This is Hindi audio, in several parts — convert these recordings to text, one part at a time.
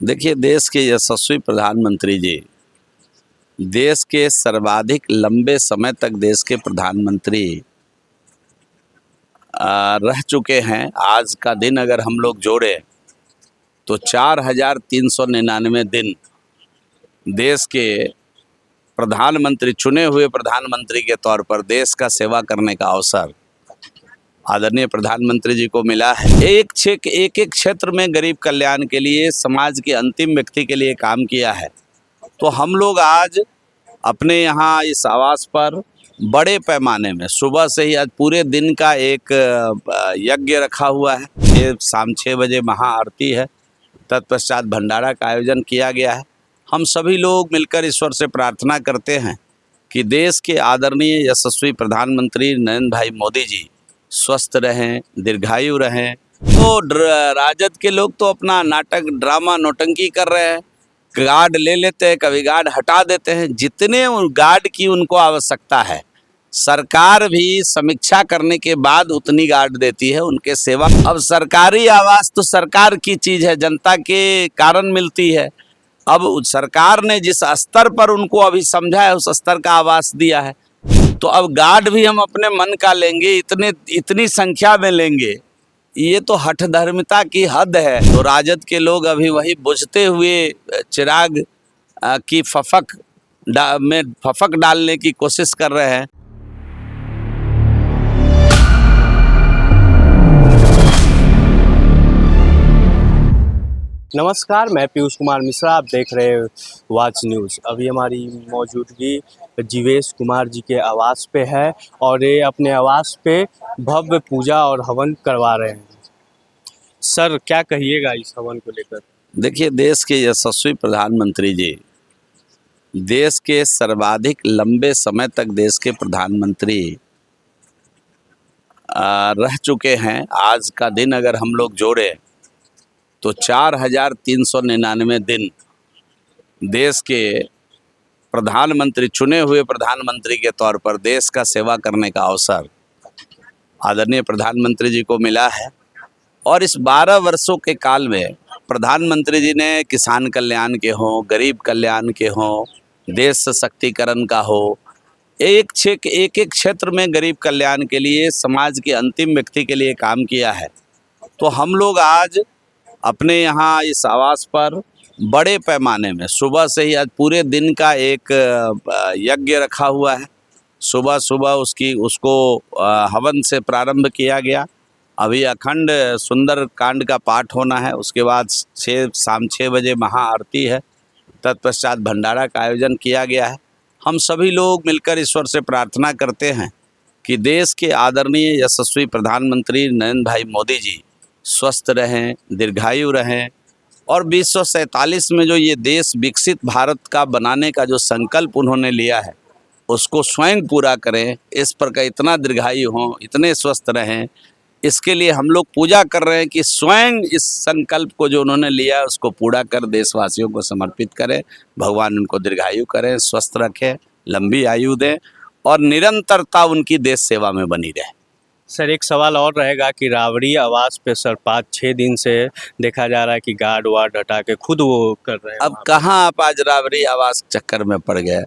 देखिए, देश के यशस्वी प्रधानमंत्री जी देश के सर्वाधिक लंबे समय तक देश के प्रधानमंत्री रह चुके हैं। आज का दिन अगर हम लोग जोड़े तो 4,399 दिन देश के प्रधानमंत्री, चुने हुए प्रधानमंत्री के तौर पर देश का सेवा करने का अवसर आदरणीय प्रधानमंत्री जी को मिला है। एक एक क्षेत्र में गरीब कल्याण के लिए, समाज के अंतिम व्यक्ति के लिए काम किया है। तो हम लोग आज अपने यहाँ इस आवास पर बड़े पैमाने में सुबह से ही आज पूरे दिन का एक यज्ञ रखा हुआ है। शाम 6 बजे महाआरती है, तत्पश्चात भंडारा का आयोजन किया गया है। हम सभी लोग मिलकर ईश्वर से प्रार्थना करते हैं कि देश के आदरणीय यशस्वी प्रधानमंत्री नरेंद्र भाई मोदी जी स्वस्थ रहें, दीर्घायु रहें। तो राजद के लोग तो अपना नाटक, ड्रामा, नौटंकी कर रहे हैं। गार्ड ले लेते हैं, कभी गार्ड हटा देते हैं। जितने गार्ड की उनको आवश्यकता है, सरकार भी समीक्षा करने के बाद उतनी गार्ड देती है उनके सेवा। अब सरकारी आवास तो सरकार की चीज़ है, जनता के कारण मिलती है। अब सरकार ने जिस स्तर पर उनको अभी समझा है उस स्तर का आवास दिया है। तो अब गार्ड भी हम अपने मन का लेंगे, इतनी संख्या में लेंगे, ये तो हठधर्मिता की हद है। तो राजद के लोग अभी वही बुझते हुए चिराग की फफक डालने की कोशिश कर रहे हैं। नमस्कार, मैं पीयूष कुमार मिश्रा, आप देख रहे हैं वाच न्यूज़। अभी हमारी मौजूदगी जीवेश कुमार जी के आवास पे है और ये अपने आवास पे भव्य पूजा और हवन करवा रहे हैं। सर, क्या कहिएगा इस हवन को लेकर? देखिए, देश के यशस्वी प्रधानमंत्री जी देश के सर्वाधिक लंबे समय तक देश के प्रधानमंत्री रह चुके हैं। आज का दिन अगर हम लोग जोड़े तो 4,399 दिन देश के प्रधानमंत्री, चुने हुए प्रधानमंत्री के तौर पर देश का सेवा करने का अवसर आदरणीय प्रधानमंत्री जी को मिला है। और इस 12 वर्षों के काल में प्रधानमंत्री जी ने किसान कल्याण के हों, गरीब कल्याण के हों, देश सशक्तिकरण का हो, एक क्षेत्र में गरीब कल्याण के लिए, समाज के अंतिम व्यक्ति के लिए काम किया है। तो हम लोग आज अपने यहाँ इस आवास पर बड़े पैमाने में सुबह से ही आज पूरे दिन का एक यज्ञ रखा हुआ है। सुबह सुबह उसको हवन से प्रारंभ किया गया। अभी अखंड सुंदर कांड का पाठ होना है। उसके बाद शाम 6 बजे महाआरती है, तत्पश्चात भंडारा का आयोजन किया गया है। हम सभी लोग मिलकर ईश्वर से प्रार्थना करते हैं कि देश के आदरणीय यशस्वी प्रधानमंत्री नरेंद्र भाई मोदी जी स्वस्थ रहें, दीर्घायु रहें और 2047 में जो ये देश विकसित भारत का बनाने का जो संकल्प उन्होंने लिया है उसको स्वयं पूरा करें। इस पर का इतना दीर्घायु हों, इतने स्वस्थ रहें, इसके लिए हम लोग पूजा कर रहे हैं कि स्वयं इस संकल्प को जो उन्होंने लिया है उसको पूरा कर देशवासियों को समर्पित करें। भगवान उनको दीर्घायु करें, स्वस्थ रखें, लंबी आयु दें और निरंतरता उनकी देश सेवा में बनी रहे। सर, एक सवाल और रहेगा कि राबड़ी आवास पे सर 5-6 दिन से देखा जा रहा है कि गार्ड वार्ड हटा के खुद वो कर रहे हैं। अब कहाँ आप आज राबड़ी आवास चक्कर में पड़ गए?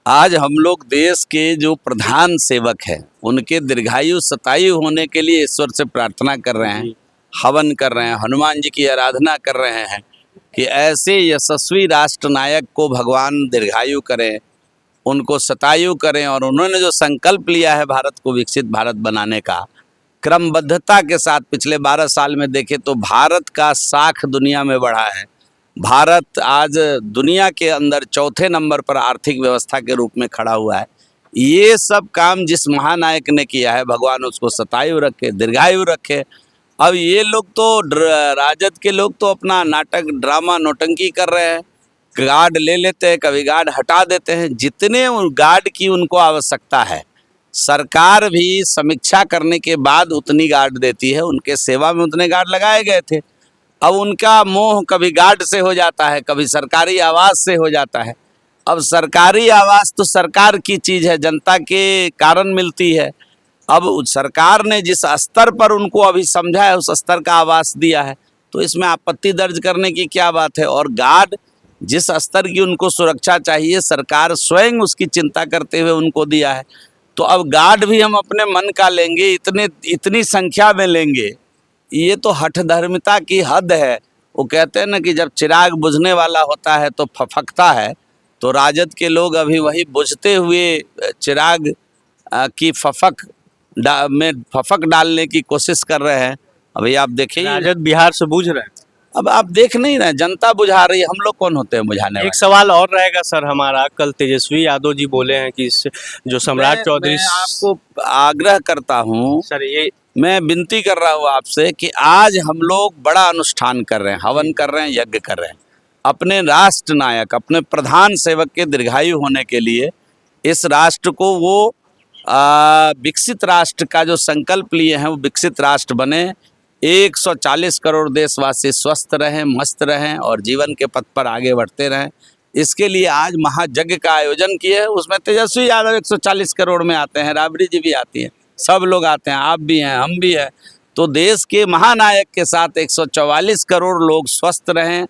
आज हम लोग देश के जो प्रधान सेवक हैं उनके दीर्घायु शतायु होने के लिए ईश्वर से प्रार्थना कर रहे हैं, हवन कर रहे हैं, हनुमान जी की आराधना कर रहे हैं कि ऐसे यशस्वी राष्ट्र नायक को भगवान दीर्घायु करें, उनको शतायु करें। और उन्होंने जो संकल्प लिया है भारत को विकसित भारत बनाने का, क्रमबद्धता के साथ पिछले 12 साल में देखें तो भारत का साख दुनिया में बढ़ा है। भारत आज दुनिया के अंदर 4थे नंबर पर आर्थिक व्यवस्था के रूप में खड़ा हुआ है। ये सब काम जिस महानायक ने किया है, भगवान उसको शतायु रखे, दीर्घायु रखे। अब ये लोग तो राजद के लोग तो अपना नाटक, ड्रामा, नौटंकी कर रहे हैं। गार्ड ले लेते हैं, कभी गार्ड हटा देते हैं। जितने गार्ड की उनको आवश्यकता है, सरकार भी समीक्षा करने के बाद उतनी गार्ड देती है। उनके सेवा में उतने गार्ड लगाए गए थे। अब उनका मोह कभी गार्ड से हो जाता है, कभी सरकारी आवास से हो जाता है। अब सरकारी आवास तो सरकार की चीज़ है, जनता के कारण मिलती है। अब सरकार ने जिस स्तर पर उनको अभी समझा है उस स्तर का आवास दिया है। तो इसमें आपत्ति दर्ज करने की क्या बात है। और गार्ड जिस स्तर की उनको सुरक्षा चाहिए सरकार स्वयं उसकी चिंता करते हुए उनको दिया है। तो अब गार्ड भी हम अपने मन का लेंगे, इतनी संख्या में लेंगे, ये तो हठधर्मिता की हद है। वो कहते हैं ना कि जब चिराग बुझने वाला होता है तो फफकता है, तो राजद के लोग अभी वही बुझते हुए चिराग की में फफक डालने की कोशिश कर रहे हैं। अभी आप देखिए, राजद बिहार से बूझ रहे हैं। अब आप देख नहीं रहे, जनता बुझा रही है, हम लोग कौन होते हैं बुझाने वाले। एक सवाल और रहेगा सर हमारा, कल तेजस्वी यादव जी बोले हैं कि जो सम्राट चौधरी, मैं आपको आग्रह करता हूँ, सर ये मैं विनती कर रहा हूँ आपसे कि आज हम लोग बड़ा अनुष्ठान कर रहे हैं, हवन कर रहे हैं, यज्ञ कर रहे हैं, अपने राष्ट्र नायक, अपने प्रधान सेवक के दीर्घायु होने के लिए इस राष्ट्र को वो विकसित राष्ट्र का जो संकल्प लिए हैं वो विकसित राष्ट्र बने, 140 करोड़ देशवासी स्वस्थ रहें, मस्त रहें और जीवन के पथ पर आगे बढ़ते रहें। इसके लिए आज महायज्ञ का आयोजन किए हैं। उसमें तेजस्वी यादव 140 करोड़ में आते हैं, राबड़ी जी भी आती हैं, सब लोग आते हैं, आप भी हैं, हम भी हैं। तो देश के महानायक के साथ 144 करोड़ लोग स्वस्थ रहें,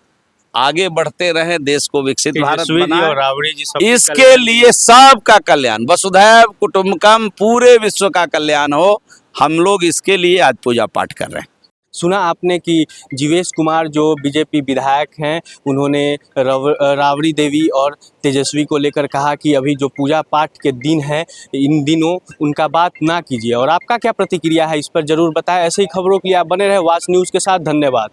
आगे बढ़ते रहें, देश को विकसित भारत तेजस्वी जी बनाएं। और राबड़ी जी सब इसके लिए सबका कल्याण, वसुधैव कुटुंबकम, पूरे विश्व का कल्याण हो, हम लोग इसके लिए आज पूजा पाठ कर रहे हैं। सुना आपने कि जीवेश कुमार जो बीजेपी विधायक हैं, उन्होंने राबड़ी देवी और तेजस्वी को लेकर कहा कि अभी जो पूजा पाठ के दिन हैं, इन दिनों उनका बात ना कीजिए। और आपका क्या प्रतिक्रिया है इस पर ज़रूर बताएं। ऐसे ही खबरों के लिए आप बने रहे वाच न्यूज़ के साथ। धन्यवाद।